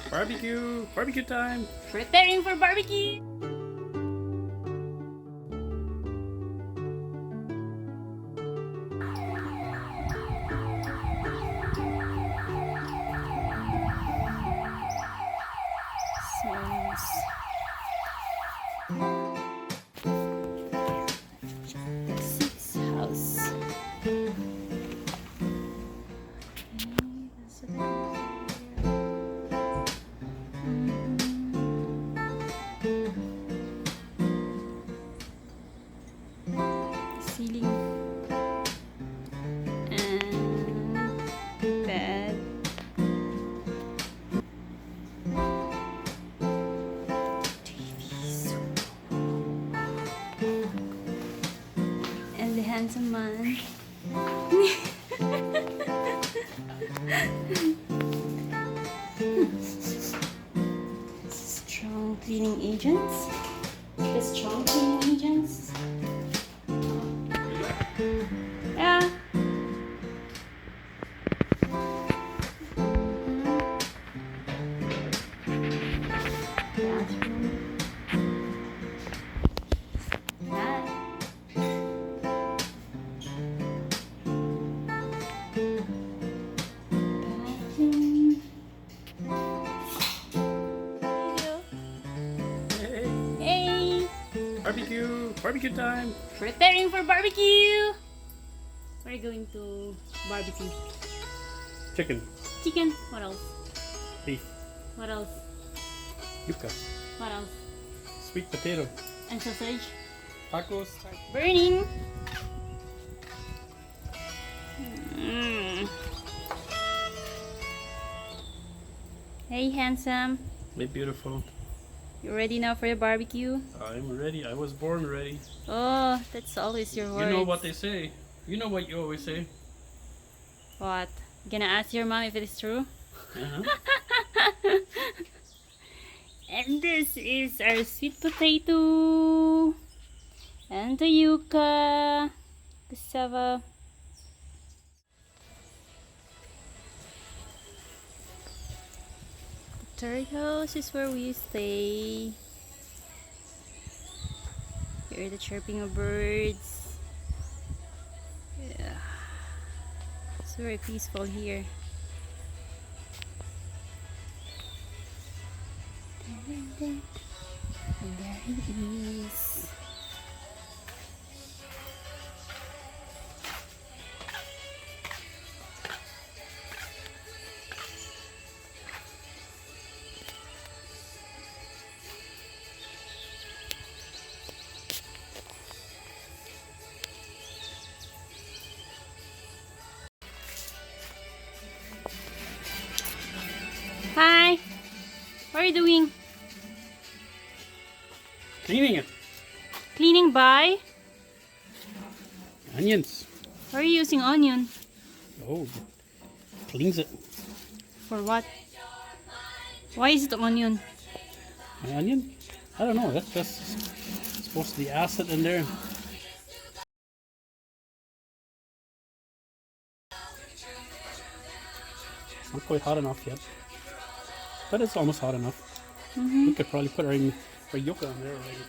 Barbecue! Barbecue time! Preparing for barbecue! Six house. Ceiling and bed. TVs. And the handsome man. Strong cleaning agents. The strong cleaning agents. Yeah. Bathroom. That. Bathroom. Hey. Barbecue! Barbecue time! Preparing for barbecue. We're going to barbecue. Chicken, Chicken. What else? beef, What else? yuca, What else? sweet potato, And sausage. tacos. Burning. Mm. Hey, handsome. Hey, beautiful. You ready now for the barbecue? I'm ready. I was born ready. Oh, that's always your words. You know what they say. You know what you always say. What? Gonna ask your mom if it is true? Uh-huh. And this is our sweet potato. And the yuca. Cassava. The third house is where we stay. Hear the chirping of birds. Yeah. It's very peaceful here. And there he is. Hi. What are you doing? Cleaning it. Cleaning by? Onions. Why are you using onion? Oh, cleans it. For what? Why is it onion? An onion? I don't know. That's just supposed to be acid in there. It's not quite hot enough yet, but it's almost hot enough. We could probably put our yuca in there already.